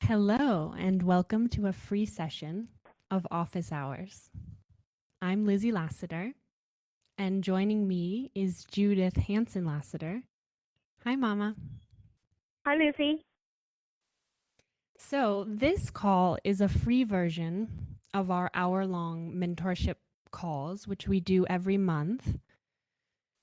Hello, and welcome to a free session of Office Hours. I'm Lizzie Lassiter, and joining me is Judith Hanson Lassiter. Hi, Mama. Hi, Lucy. So, this call is a free version of our hour-long mentorship calls, which we do every month,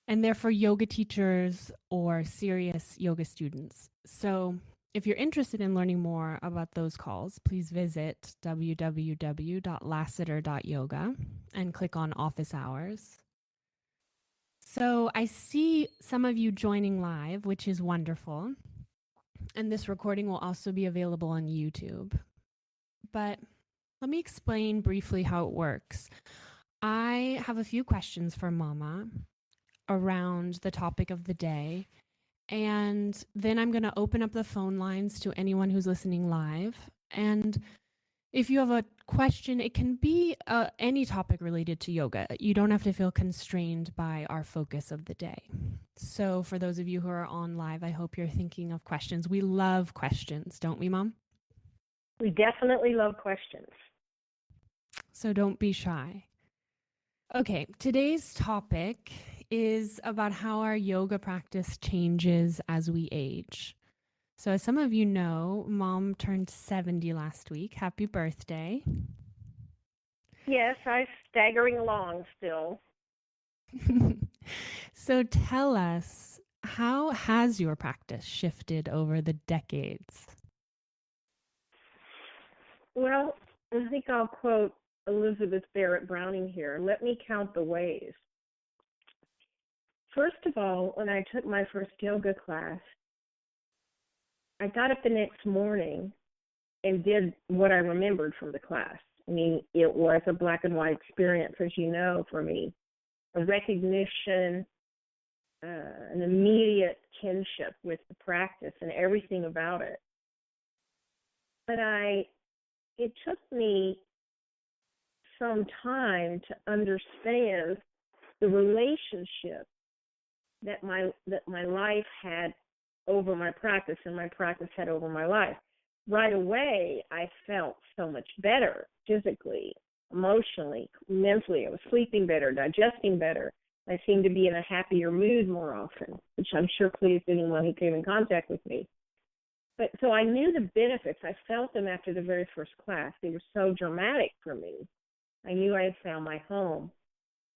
and they're for yoga teachers or serious yoga students. So, if you're interested in learning more about those calls, please visit www.lassiter.yoga and click on Office Hours. So I see some of you joining live, which is wonderful. And this recording will also be available on YouTube. But let me explain briefly how it works. I have a few questions for Mama around the topic of the day. And then I'm going to open up the phone lines to anyone who's listening live. And if you have a question, it can be any topic related to yoga. You don't have to feel constrained by our focus of the day. So for those of you who are on live, I hope you're thinking of questions. We love questions, don't we, Mom? We definitely love questions. So don't be shy. Okay, today's topic is about how our yoga practice changes as we age. So as some of you know, Mom turned 70 last week. Happy birthday. Yes, I'm staggering along still. So tell us, how has your practice shifted over the decades? Well, I think I'll quote Elizabeth Barrett Browning here. Let me count the ways. First of all, when I took my first yoga class, I got up the next morning and did what I remembered from the class. I mean, it was a black and white experience, as you know, for me. A recognition, an immediate kinship with the practice and everything about it. But it took me some time to understand the relationship that my life had over my practice and my practice had over my life. Right away, I felt so much better physically, emotionally, mentally. I was sleeping better, digesting better. I seemed to be in a happier mood more often, which I'm sure pleased anyone who came in contact with me. But so I knew the benefits. I felt them after the very first class. They were so dramatic for me. I knew I had found my home.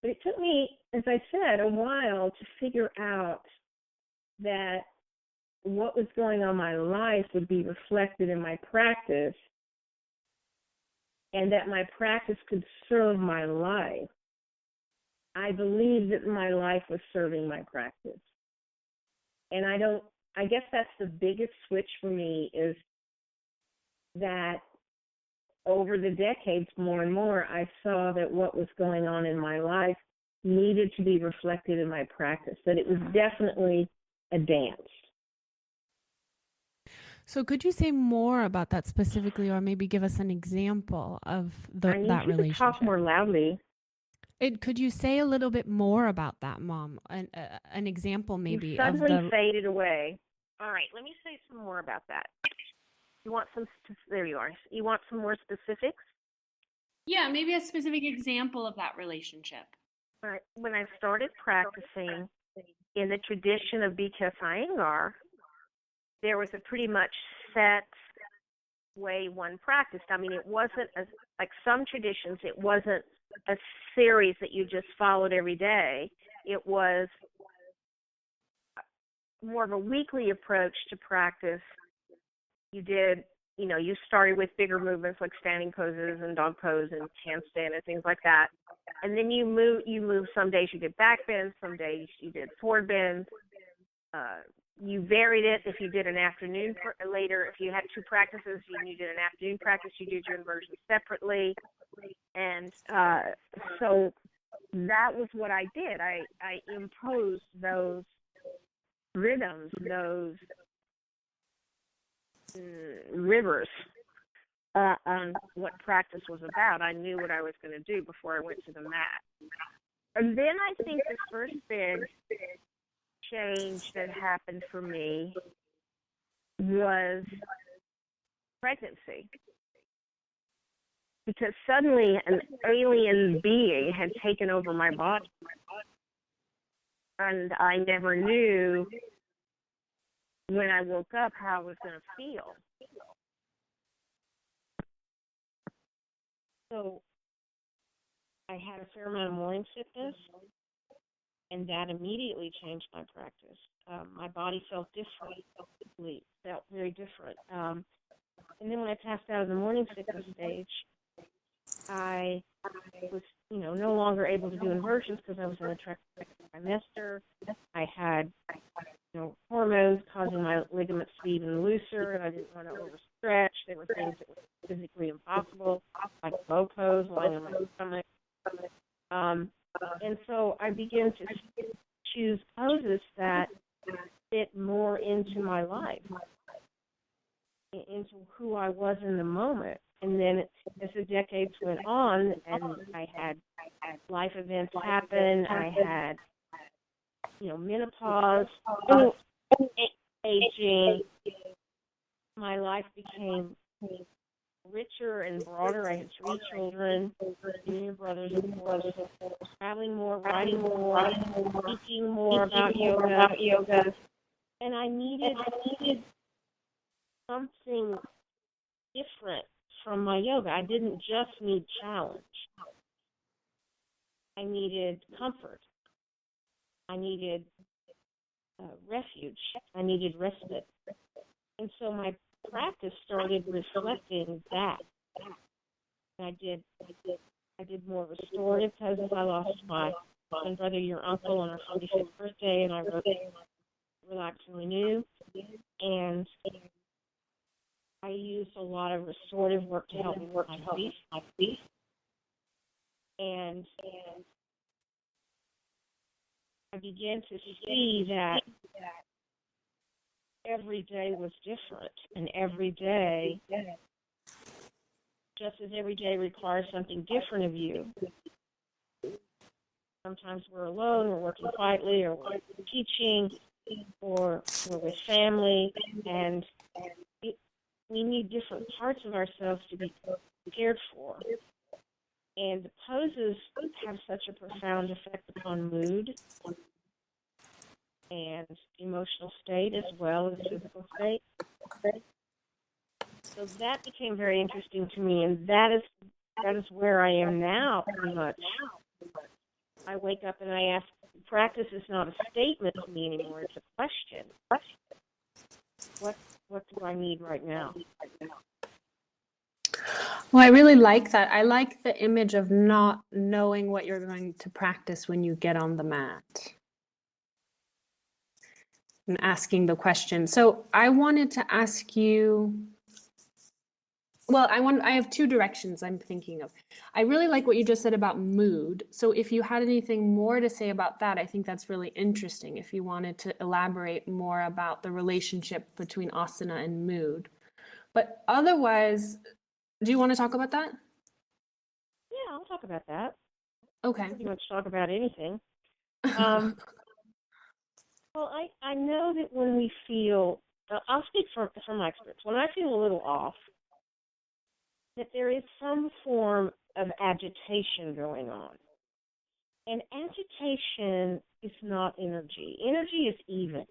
But it took me, as I said, a while to figure out that what was going on in my life would be reflected in my practice and that my practice could serve my life. I believe that my life was serving my practice. And I guess that's the biggest switch for me, is that over the decades, more and more, I saw that what was going on in my life needed to be reflected in my practice, that it was definitely a dance. So could you say more about that specifically, or maybe give us an example of that relationship? I need you to talk more loudly. Could you say a little bit more about that, Mom? An example maybe You suddenly faded away. All right, let me say some more about that. You want there you are. You want some more specifics? Yeah, maybe a specific example of that relationship. All right, when I started practicing in the tradition of BKS Iyengar, there was a pretty much set way one practiced. I mean, it wasn't like some traditions, it wasn't a series that you just followed every day. It was more of a weekly approach to practice. You started with bigger movements like standing poses and dog pose and handstand and things like that. And then you move. Some days you did back bends, some days you did forward bends. You varied it. If you did an afternoon later, if you had two practices and you did an afternoon practice, you did your inversions separately. And so that was what I did. I imposed those rhythms, those rivers on what practice was about. I knew what I was going to do before I went to the mat. And then I think the first big change that happened for me was pregnancy, because suddenly an alien being had taken over my body, and I never knew when I woke up how I was going to feel. So I had a fair amount of morning sickness, and that immediately changed my practice. My body felt different, felt very different. And then when I passed out of the morning sickness stage, I was, no longer able to do inversions because I was in a trimester. I had, hormones causing my ligaments to be even looser, and I didn't want to overstretch. There were things that were physically impossible, like low pose, lying on my stomach. And so I began to choose poses that fit more into my life, into who I was in the moment. And then as the decades went on and I had life events happen, I had, menopause, aging, my life became richer and broader. I had 3 children, junior brothers, of course, traveling more, writing more, speaking more about yoga. And I needed something different from my yoga. I didn't just need challenge. I needed comfort. I needed refuge. I needed respite. And so my practice started reflecting that. And I did more restorative poses. I lost my twin brother, your uncle, on our 45th birthday, and I wrote Relax and Renew. And I used a lot of restorative work to help me work my feet. And I began to see that every day was different, and every day, just as every day requires something different of you. Sometimes we're alone, we're working quietly, or we're teaching, or we're with family, and we need different parts of ourselves to be cared for. And the poses have such a profound effect upon mood and emotional state as well as physical state. So that became very interesting to me, and that is where I am now, pretty much. I wake up and I ask, practice is not a statement to me anymore, it's a question. What do I need right now? Well, I really like that. I like the image of not knowing what you're going to practice when you get on the mat and asking the question. So I wanted to ask you, well, I have 2 directions I'm thinking of. I really like what you just said about mood. So if you had anything more to say about that, I think that's really interesting. If you wanted to elaborate more about the relationship between asana and mood. But otherwise, do you want to talk about that? Yeah, I'll talk about that. Okay. Pretty much talk about anything. Well, I know that when we feel, I'll speak from my experience. When I feel a little off, that there is some form of agitation going on. And agitation is not energy. Energy is even.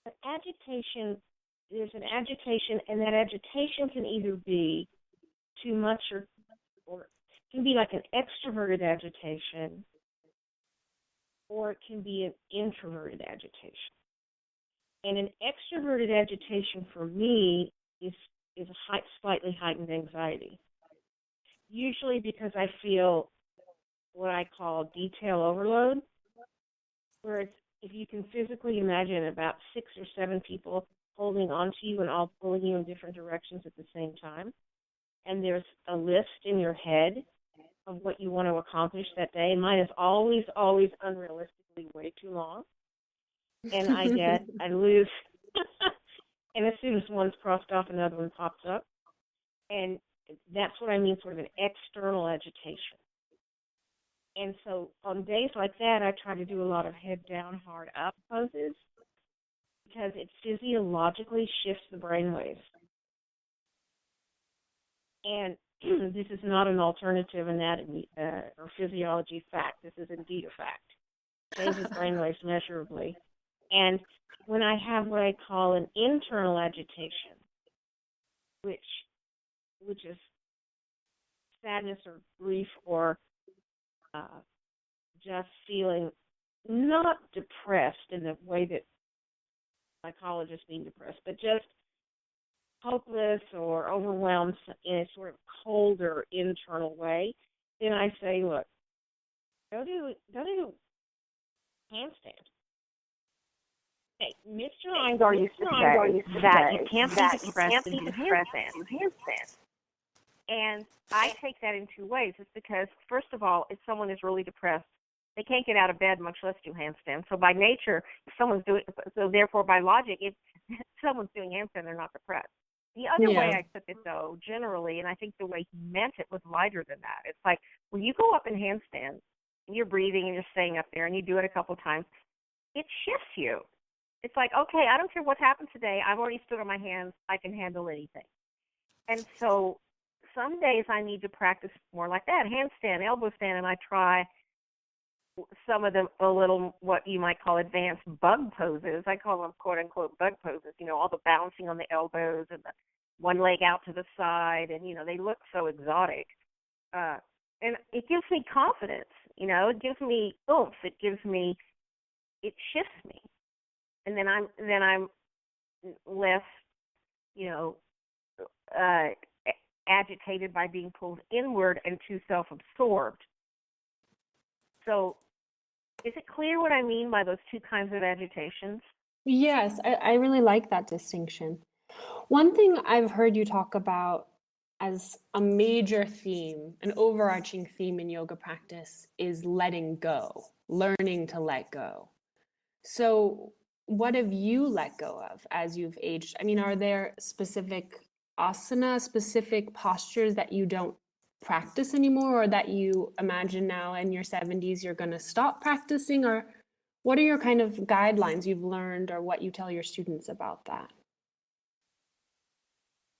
But agitation, there's an agitation, and that agitation can either be too much or it can be like an extroverted agitation, or it can be an introverted agitation. And an extroverted agitation for me is a slightly heightened anxiety. Usually because I feel what I call detail overload, where it's, if you can physically imagine about 6 or 7 people holding onto you and all pulling you in different directions at the same time, and there's a list in your head of what you want to accomplish that day. Mine is always unrealistically way too long. And I lose, and as soon as one's crossed off, another one pops up. And that's what I mean, sort of an external agitation. And so on days like that, I try to do a lot of head down, heart up poses because it physiologically shifts the brainwaves. And this is not an alternative anatomy or physiology fact. This is indeed a fact. Changes brainwaves measurably. And when I have what I call an internal agitation, which is sadness or grief or uh, just feeling not depressed in the way that psychologists mean depressed, but just hopeless or overwhelmed in a sort of colder internal way, then I say, look, go do handstand. Hey, Mr. Eingar used to say that you can't be depressed and do handstands. And I take that in two ways. It's because, first of all, if someone is really depressed, they can't get out of bed, much less do handstands. So by nature, if someone's doing, so therefore by logic, if someone's doing handstand, they're not depressed. The other way Yeah. I put it, though, generally, and I think the way he meant it was lighter than that. It's like when you go up in handstand, and you're breathing and you're staying up there, and you do it a couple times, it shifts you. It's like, okay, I don't care what's happened today. I've already stood on my hands. I can handle anything. And so some days I need to practice more like that, handstand, elbow stand, and I try some of the a little what you might call advanced bug poses. I call them quote unquote bug poses. You know, all the bouncing on the elbows and the one leg out to the side, and they look so exotic. Uh, and it gives me confidence. It gives me oomph. It shifts me, and then I'm less, you know, uh, agitated by being pulled inward and too self-absorbed. So is it clear what I mean by those two kinds of agitations? Yes, I really like that distinction. One thing I've heard you talk about as a major theme, an overarching theme in yoga practice is letting go, learning to let go. So, what have you let go of as you've aged? I mean, are there specific asana, specific postures that you don't practice anymore or that you imagine now in your 70s you're going to stop practicing? Or what are your kind of guidelines you've learned or what you tell your students about that?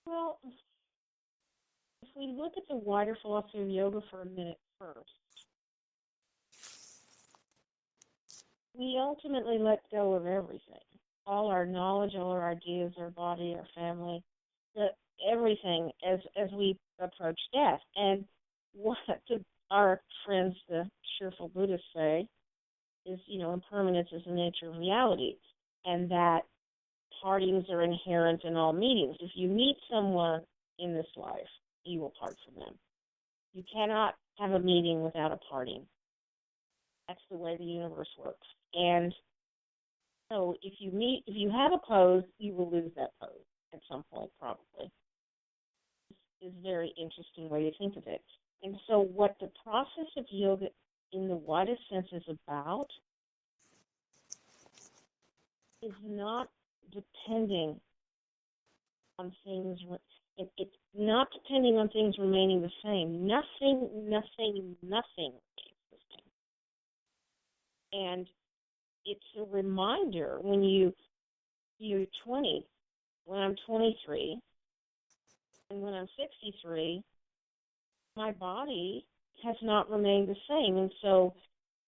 Well, if we look at the wider philosophy of yoga for a minute first, we ultimately let go of everything. All our knowledge, all our ideas, our body, our family, everything as we approach death. And what our friends, the cheerful Buddhists, say is, impermanence is the nature of reality, and that partings are inherent in all meetings. If you meet someone in this life, you will part from them. You cannot have a meeting without a parting. That's the way the universe works. And so if you have a pose, you will lose that pose at some point, probably. It's a very interesting way to think of it. And so what the process of yoga in the widest sense is about is not depending on things. It's not depending on things remaining the same. Nothing remains the same. And it's a reminder when you're 20, when I'm 23, and when I'm 63, my body has not remained the same. And so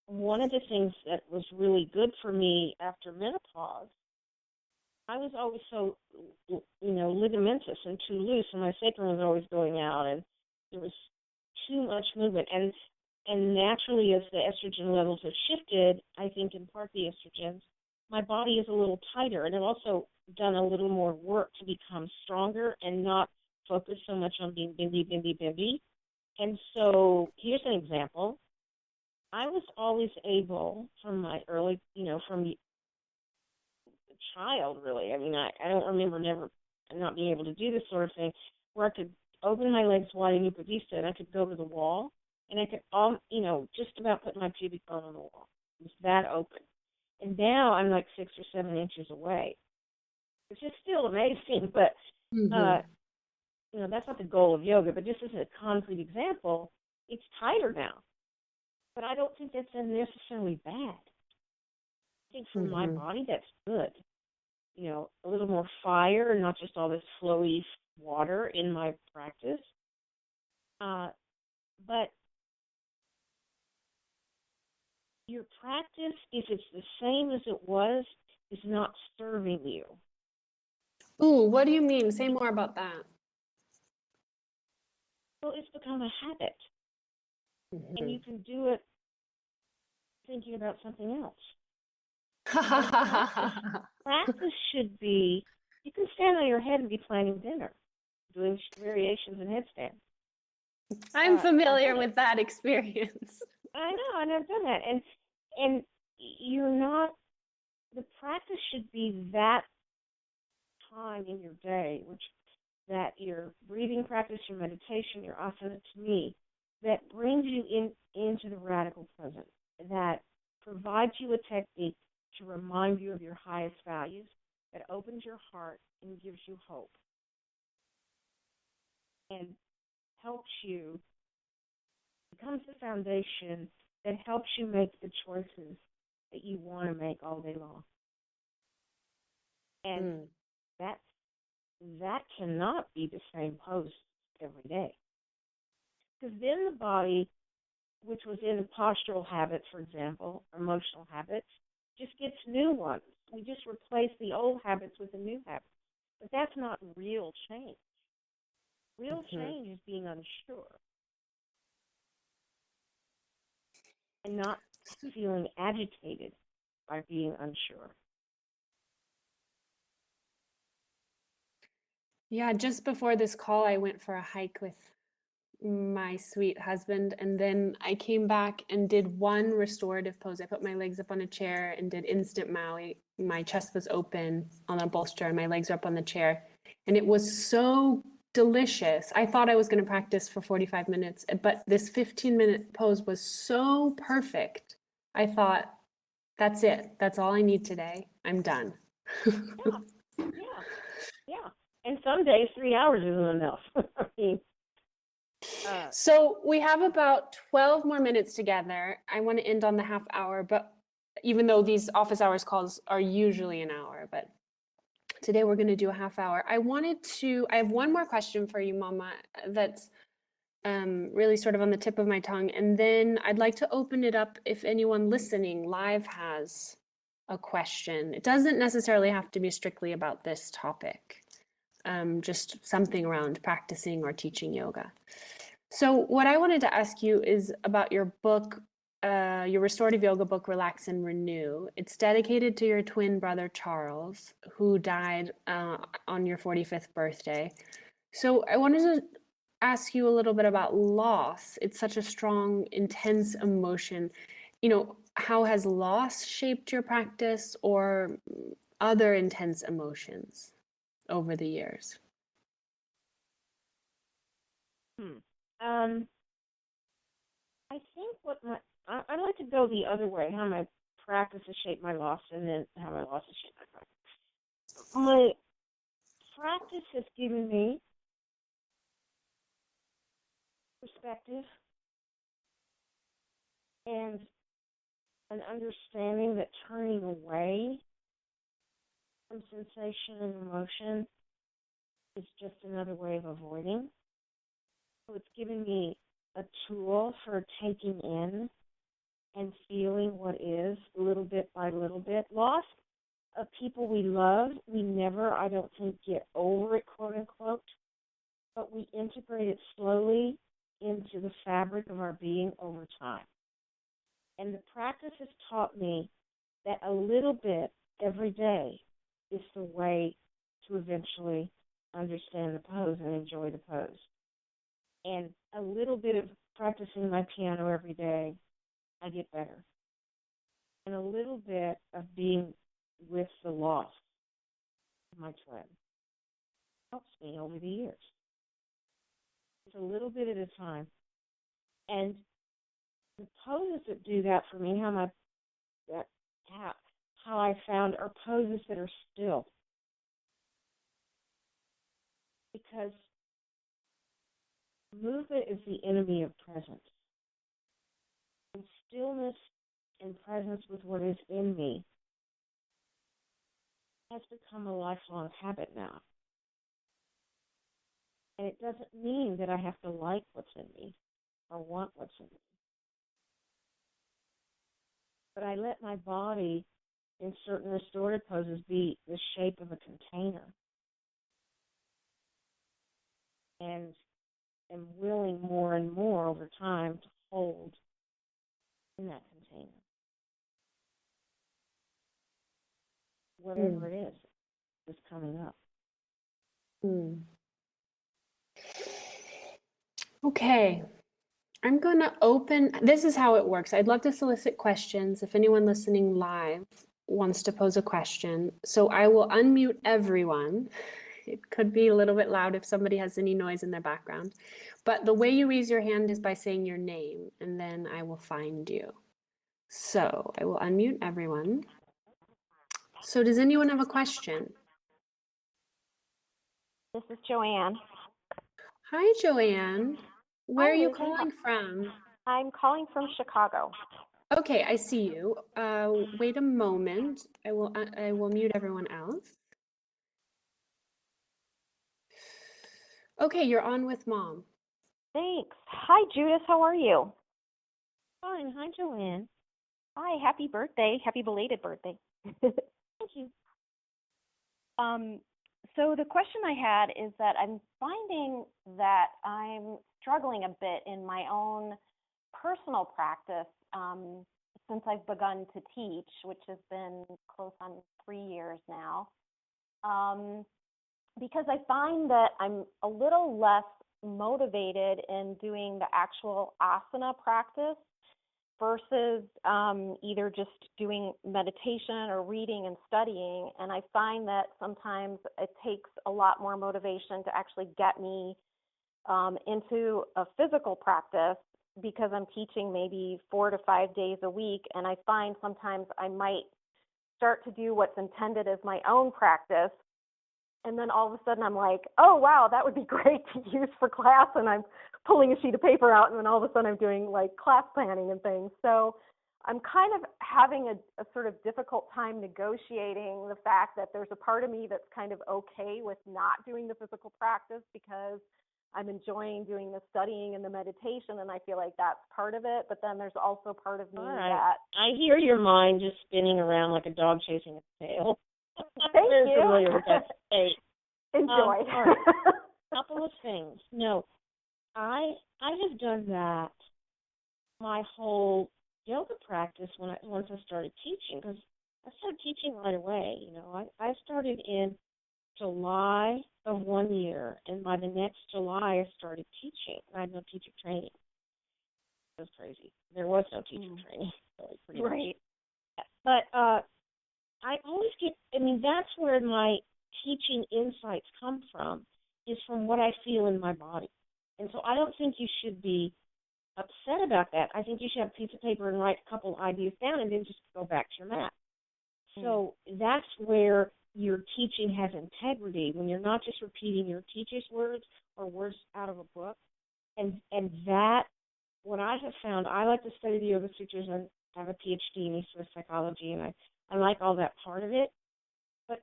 one of the things that was really good for me after menopause, I was always so, ligamentous and too loose, and my sacrum was always going out, and there was too much movement. And naturally, as the estrogen levels have shifted, I think in part the estrogens, my body is a little tighter, and I've also done a little more work to become stronger and not focus so much on being bimby. And so here's an example. I was always able, from my early, from child, really. I mean, I don't remember never not being able to do this sort of thing, where I could open my legs wide in Upadista, and I could go to the wall, and I could, just about put my pubic bone on the wall. It was that open. And now I'm like 6 or 7 inches away, which is still amazing, but, Mm-hmm. that's not the goal of yoga, but just as a concrete example, it's tighter now. But I don't think that's necessarily bad. I think for my Mm-hmm. body, that's good. A little more fire and not just all this flowy water in my practice. But your practice, if it's the same as it was, is not serving you. Ooh, what do you mean? Say more about that. Well, it's become a habit, and you Mm-hmm. can do it thinking about something else. And practice should be, you can stand on your head and be planning dinner, doing variations in headstand. I'm I've familiar done it. with that experience. I know, and I've done that. And you're not, the practice should be that time in your day, which that your breathing practice, your meditation, your asana to me, that brings you into the radical present, that provides you a technique to remind you of your highest values, that opens your heart and gives you hope, and helps you, becomes the foundation that helps you make the choices that you want to make all day long. And that cannot be the same pose every day. Because then the body, which was in postural habits, for example, or emotional habits, just gets new ones. We just replace the old habits with the new habits. But that's not real change. Real change is being unsure and not feeling agitated by being unsure. Yeah, just before this call, I went for a hike with my sweet husband, and then I came back and did one restorative pose. I put my legs up on a chair and did instant Maui. My chest was open on a bolster and my legs were up on the chair. And it was so delicious. I thought I was going to practice for 45 minutes, but this 15-minute pose was so perfect. I thought, that's it. That's all I need today. I'm done. Yeah, yeah, yeah. And some days 3 hours isn't enough. I mean, So we have about 12 more minutes together. I want to end on the half hour, but even though these office hours calls are usually an hour, but today we're going to do a half hour. I have one more question for you, Mama, that's really sort of on the tip of my tongue. And then I'd like to open it up if anyone listening live has a question. It doesn't necessarily have to be strictly about this topic, just something around practicing or teaching yoga. So what I wanted to ask you is about your book, your restorative yoga book, Relax and Renew. It's dedicated to your twin brother, Charles, who died on your 45th birthday. So I wanted to ask you a little bit about loss. It's such a strong, intense emotion. You know, how has loss shaped your practice or other intense emotions over the years? um, I think I'd like to go the other way, how my practice has shaped my loss and then how my loss has shaped my practice. My practice has given me perspective and an understanding that turning away from sensation and emotion is just another way of avoiding. So it's given me a tool for taking in and feeling what is little bit by little bit. Loss of people we love, we never, I don't think, get over it, quote unquote, but we integrate it slowly into the fabric of our being over time. And the practice has taught me that a little bit every day is the way to eventually understand the pose and enjoy the pose. And a little bit of practicing my piano every day, I get better. And a little bit of being with the loss of my twin helps me over the years. It's a little bit at a time. And the poses that do that for me, that, how I found are poses that are still. Because movement is the enemy of presence. And stillness and presence with what is in me has become a lifelong habit now. And it doesn't mean that I have to like what's in me or want what's in me. But I let my body in certain restorative poses be the shape of a container. And am willing more and more over time to hold in that container. Whatever it is coming up. Okay. I'm going to open, this is how it works. I'd love to solicit questions if anyone listening live wants to pose a question. So I will unmute everyone. It could be a little bit loud if somebody has any noise in their background. But the way you raise your hand is by saying your name, and then I will find you. So I will unmute everyone. So does anyone have a question? This is Joanne. Hi, Joanne. Where Hi, are you Lizzie. calling from? I'm calling from Chicago. Okay, I see you. Wait a moment. I will mute everyone else. Okay, you're on with Mom. Thanks. Hi, Judith. How are you? Fine. Hi, Joanne. Hi. Happy birthday. Happy belated birthday. Thank you. So the question I had is that I'm finding that I'm struggling a bit in my own personal practice since I've begun to teach, which has been close on 3 years now. Because I find that I'm a little less motivated in doing the actual asana practice versus either just doing meditation or reading and studying. And I find that sometimes it takes a lot more motivation to actually get me into a physical practice because I'm teaching maybe 4 to 5 days a week. And I find sometimes I might start to do what's intended as my own practice. And then all of a sudden I'm like, oh, wow, that would be great to use for class. And I'm pulling a sheet of paper out, and then all of a sudden I'm doing like class planning and things. So I'm kind of having a sort of difficult time negotiating the fact that there's a part of me that's kind of okay with not doing the physical practice because I'm enjoying doing the studying and the meditation, and I feel like that's part of it. But then there's also part of me that... I hear your mind just spinning around like a dog chasing a tail. Thank I'm very you. familiar with that state. Enjoy. All right. Couple of things. No, I have done that my whole yoga practice once I started teaching, because I started teaching right away. You know, I started in July of 1 year, and by the next July I started teaching. I had no teacher training. It was crazy. There was no teacher training, really, pretty much. Right. But I always that's where my teaching insights come from, is from what I feel in my body. And so I don't think you should be upset about that. I think you should have a piece of paper and write a couple ideas down and then just go back to your mat. So that's where your teaching has integrity, when you're not just repeating your teacher's words or words out of a book. And that, what I have found, I like to study the Yoga Sutras, and I have a PhD in Eastern psychology, and I like all that part of it. But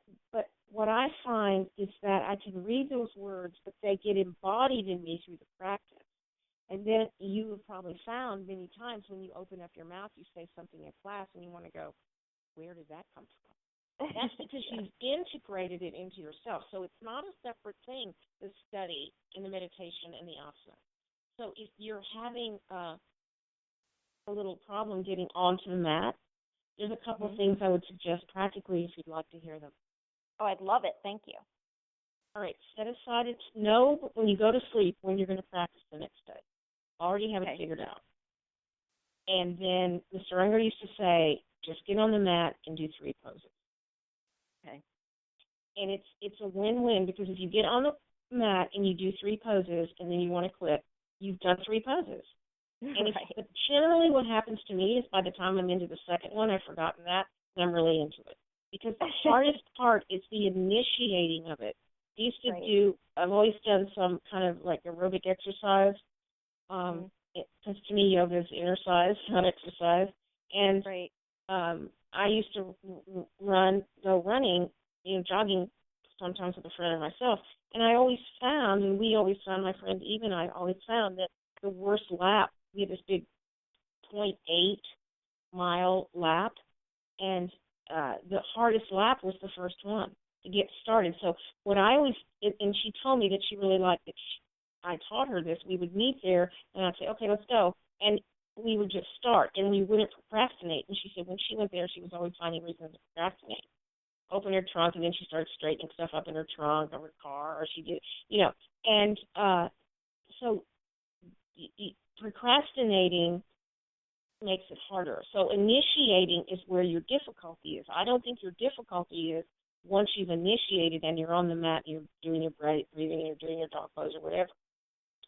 what I find is that I can read those words, but they get embodied in me through the practice. And then you have probably found many times when you open up your mouth, you say something in class, and you want to go, where did that come from? That's because you've integrated it into yourself. So it's not a separate thing, the study and the meditation and the asana. So if you're having a little problem getting onto the mat, there's a couple of things I would suggest practically if you'd like to hear them. Oh, I'd love it. Thank you. All right, set aside know when you go to sleep when you're going to practice the next day. Already have it figured out. And then Mr. Unger used to say, just get on the mat and do 3 poses. Okay. And it's a win-win, because if you get on the mat and you do 3 poses and then you want to quit, you've done 3 poses. And but generally what happens to me is by the time I'm into the second one, I've forgotten that, and I'm really into it. Because the hardest part is the initiating of it. I used to I've always done some kind of like aerobic exercise, because to me yoga is exercise, not exercise. And I used to go running, jogging sometimes with a friend or myself. And I always found, and we always found, my friend Eve and I always found that the worst lap, we had this big 0.8-mile lap, and the hardest lap was the first one to get started. So what I always, and she told me that she really liked it. I taught her this. We would meet there, and I'd say, okay, let's go. And we would just start, and we wouldn't procrastinate. And she said when she went there, she was always finding reasons to procrastinate. Open her trunk, and then she started straightening stuff up in her trunk or her car, or she did, And so procrastinating makes it harder. So initiating is where your difficulty is. I don't think your difficulty is once you've initiated and you're on the mat, you're doing your breathing, you're doing your dog pose or whatever.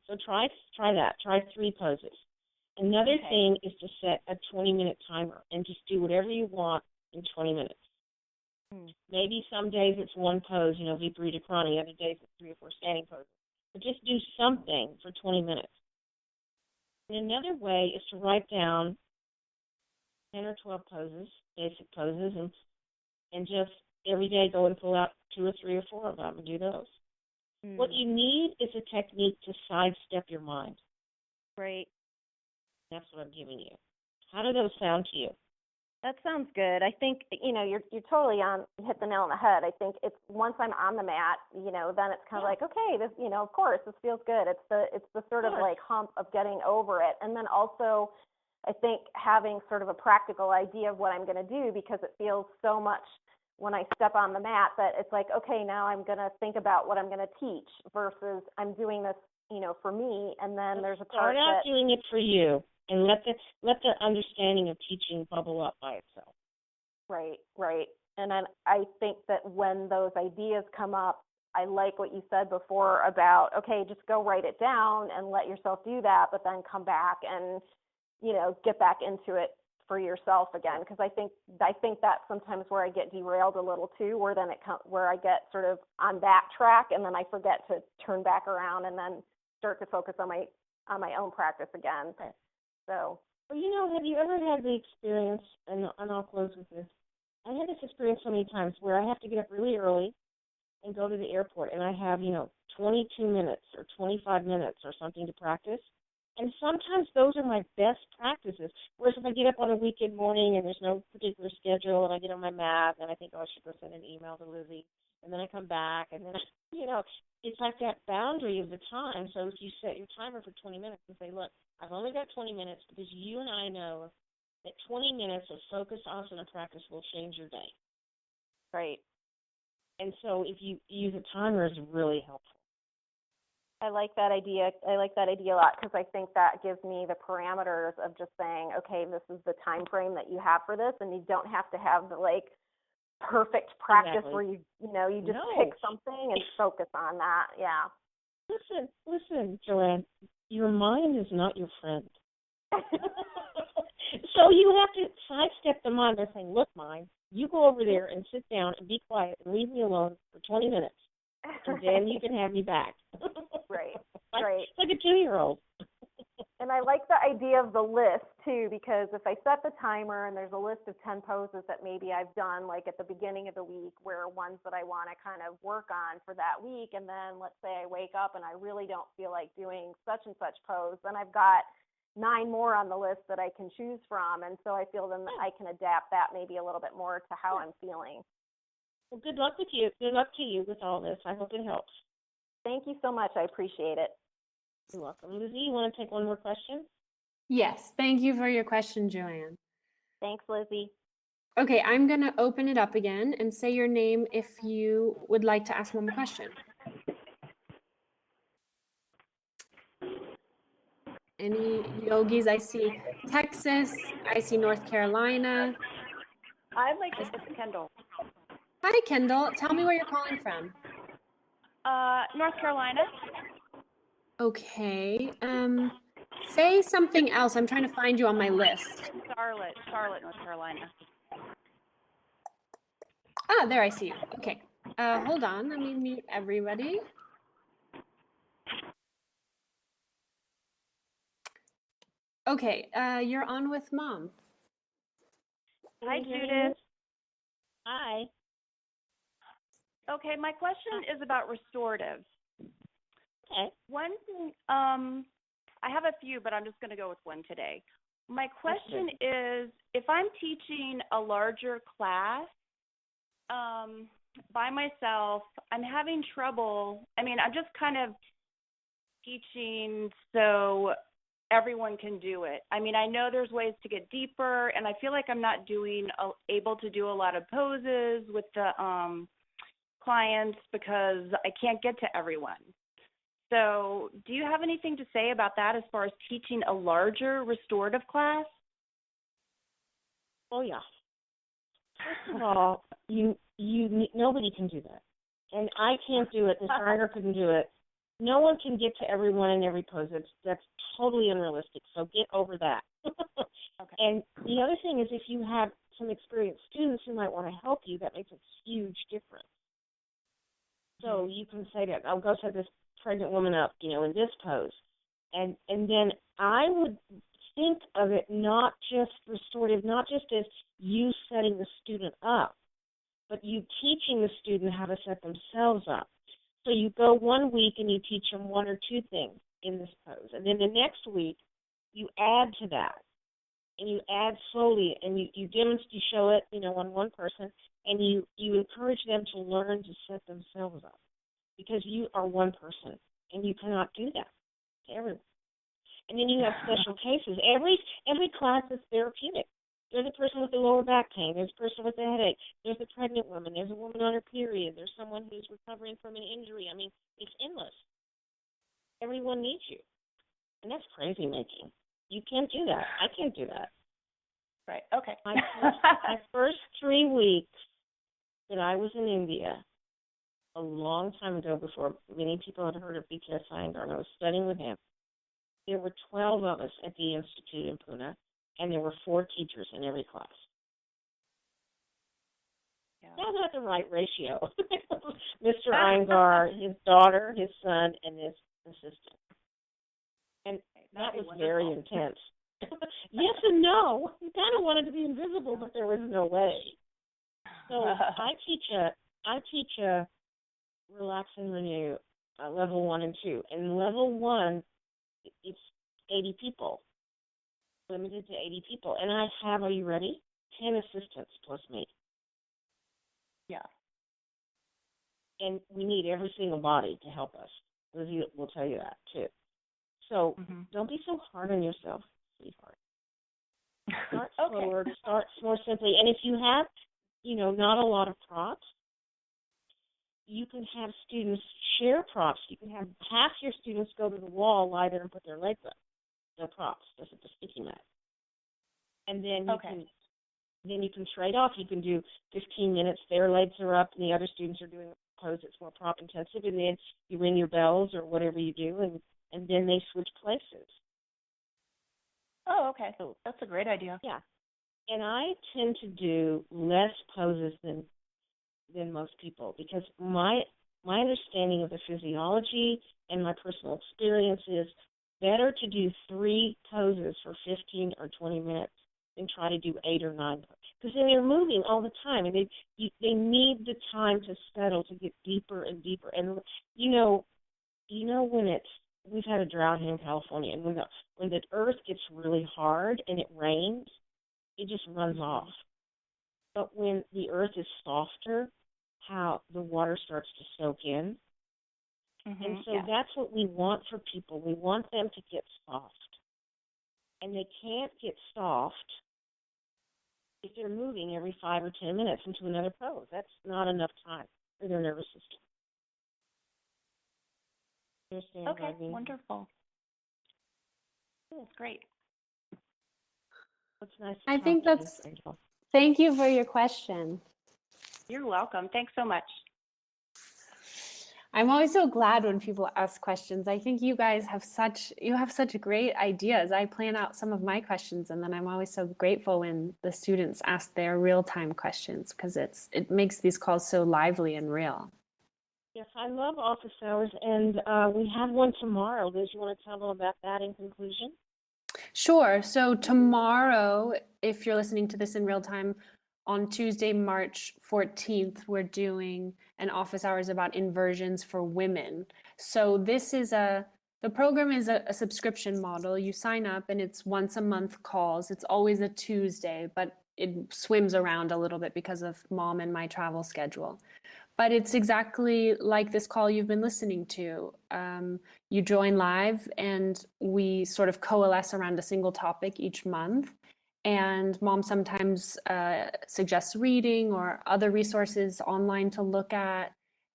So try that. Try 3 poses. Another thing is to set a 20-minute timer and just do whatever you want in 20 minutes. Maybe some days it's 1 pose, Viparita Krani. Other days it's 3 or 4 standing poses. But just do something for 20 minutes. And another way is to write down 10 or 12 poses, basic poses, and just every day go and pull out 2 or 3 or 4 of them and do those. What you need is a technique to sidestep your mind. Right. That's what I'm giving you. How do those sound to you? That sounds good. I think, you're totally hit the nail on the head. I think it's once I'm on the mat, then it's kind of like, okay, this, of course, this feels good. It's the sort of like hump of getting over it. And then also, I think having sort of a practical idea of what I'm going to do, because it feels so much when I step on the mat that it's like, okay, now I'm going to think about what I'm going to teach versus I'm doing this, for me. And then there's a part start out doing it for you. And let the understanding of teaching bubble up by itself. Right. And then I think that when those ideas come up, I like what you said before about, okay, just go write it down and let yourself do that, but then come back and, get back into it for yourself again. Because I think that's sometimes where I get derailed a little too, where I get sort of on that track and then I forget to turn back around and then start to focus on my own practice again. Okay. So, well, have you ever had the experience, and I'll close with this, I had this experience so many times where I have to get up really early and go to the airport, and I have, 22 minutes or 25 minutes or something to practice, and sometimes those are my best practices, whereas if I get up on a weekend morning and there's no particular schedule, and I get on my mat, and I think, I should go send an email to Lizzie, and then I come back, and then, it's like that boundary of the time. So if you set your timer for 20 minutes and say, look, I've only got 20 minutes because you and I know that 20 minutes of focused asana practice will change your day. Right. And so if you use a timer, is really helpful. I like that idea. I like that idea a lot because I think that gives me the parameters of just saying, okay, this is the time frame that you have for this, and you don't have to have the perfect practice where you just pick something and focus on that. Yeah. Listen, Joanne, your mind is not your friend. So you have to sidestep the mind by saying, look, mind, you go over there and sit down and be quiet and leave me alone for 20 minutes, and then you can have me back. Right. Like a 2-year-old. And I like the idea of the list, too, because if I set the timer and there's a list of 10 poses that maybe I've done, at the beginning of the week, where ones that I want to kind of work on for that week, and then let's say I wake up and I really don't feel like doing such and such pose, then I've got 9 more on the list that I can choose from, and so I feel then I can adapt that maybe a little bit more to how I'm feeling. Well, good luck with you. Good luck to you with all this. I hope it helps. Thank you so much. I appreciate it. You're welcome. Lizzie, you want to take one more question? Yes, thank you for your question, Joanne. Thanks, Lizzie. Okay, I'm going to open it up again and say your name if you would like to ask one more question. Any yogis? I see Texas. I see North Carolina. I'd like to get Kendall. Hi, Kendall. Tell me where you're calling from. North Carolina. Okay. Say something else. I'm trying to find you on my list. Charlotte, North Carolina. Ah, there I see you. Okay. Hold on. Let me mute everybody. Okay. You're on with Mom. Hi, Judith. Hi. Okay, my question is about restorative. Okay. One thing, I have a few, but I'm just going to go with one today. My question is, if I'm teaching a larger class by myself, I'm having trouble. I mean, I'm just kind of teaching so everyone can do it. I mean, I know there's ways to get deeper, and I feel like I'm not able to do a lot of poses with the clients because I can't get to everyone. So do you have anything to say about that as far as teaching a larger restorative class? Oh yeah. First of all, nobody can do that, and I can't do it. Mr. Iger couldn't do it. No one can get to everyone in every pose. That's totally unrealistic. So get over that. Okay. And the other thing is, if you have some experienced students who might want to help you, that makes a huge difference. So you can say that I'll go set this pregnant woman up, in this pose, and then I would think of it not just restorative, not just as you setting the student up, but you teaching the student how to set themselves up. So you go 1 week and you teach them one or two things in this pose, and then the next week you add to that, and you add slowly, and you demonstrate, you show it, on one person, and you encourage them to learn to set themselves up, because you are one person, and you cannot do that to everyone. And then you have special cases. Every class is therapeutic. There's a person with a lower back pain. There's a person with a headache. There's a pregnant woman. There's a woman on her period. There's someone who's recovering from an injury. I mean, it's endless. Everyone needs you. And that's crazy making. You can't do that. I can't do that. Right. Okay. My first 3 weeks that I was in India, a long time ago, before many people had heard of BKS Iyengar, and I was studying with him, there were 12 of us at the Institute in Pune, and there were 4 teachers in every class. Yeah. That's not the right ratio. Mr. Iyengar, his daughter, his son, and his assistant. And that was very intense. Yes and no. You kind of wanted to be invisible, but there was no way. So I teach a relax and renew level 1 and 2. And level 1, it's 80 people, limited to 80 people. And I have, are you ready? 10 assistants plus me. Yeah. And we need every single body to help us. Lizzie will tell you that, too. So don't be so hard on yourself, sweetheart. Start slower, start more simply. And if you have, not a lot of props, you can have students share props. You can have half your students go to the wall, lie there, and put their legs up. No props, just at the sticky mat. And then you can trade off. You can do 15 minutes. Their legs are up, and the other students are doing a pose that's more prop intensive. And then you ring your bells or whatever you do, and then they switch places. Oh, okay. So that's a great idea. Yeah. And I tend to do less poses than most people, because my understanding of the physiology and my personal experience is better to do 3 poses for 15 or 20 minutes than try to do 8 or 9, because then they're moving all the time, and they need the time to settle, to get deeper and deeper. And when we've had a drought here in California, and when the earth gets really hard and it rains, it just runs off. But when the earth is softer, how the water starts to soak in. And so that's what we want for people. We want them to get soft. And they can't get soft if they're moving every 5 or 10 minutes into another pose. That's not enough time for their nervous system. Understand what I mean? Wonderful. That's great. It's nice to I talk think to you, that's, Kendall. thank you for your question. You're welcome. Thanks so much. I'm always so glad when people ask questions. I think you guys have such great ideas. I plan out some of my questions, and then I'm always so grateful when the students ask their real-time questions, because it makes these calls so lively and real. Yes, I love office hours, and we have one tomorrow. Liz, you want to tell them about that in conclusion? Sure. So tomorrow, if you're listening to this in real time, on Tuesday, March 14th, we're doing an office hours about inversions for women. So the program is a subscription model. You sign up and it's once a month calls. It's always a Tuesday, but it swims around a little bit because of mom and my travel schedule. But it's exactly like this call you've been listening to. You join live and we sort of coalesce around a single topic each month. And mom sometimes suggests reading or other resources online to look at.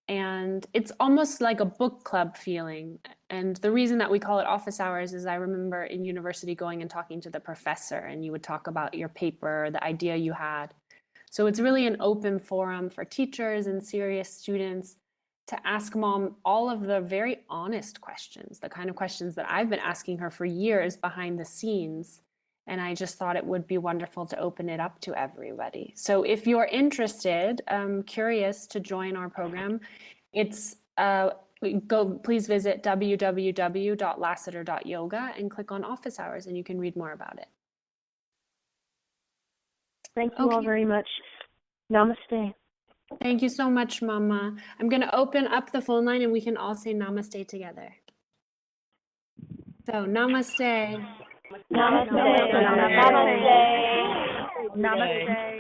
And it's almost like a book club feeling. And the reason that we call it office hours is I remember in university going and talking to the professor, and you would talk about your paper, the idea you had. So it's really an open forum for teachers and serious students to ask mom all of the very honest questions, the kind of questions that I've been asking her for years behind the scenes. And I just thought it would be wonderful to open it up to everybody. So if you're interested, curious to join our program, it's please visit www.lassiter.yoga and click on office hours and you can read more about it. Thank you all very much. Namaste. Thank you so much, Mama. I'm going to open up the phone line and we can all say namaste together. So namaste. Namaste. Namaste. Namaste. Namaste.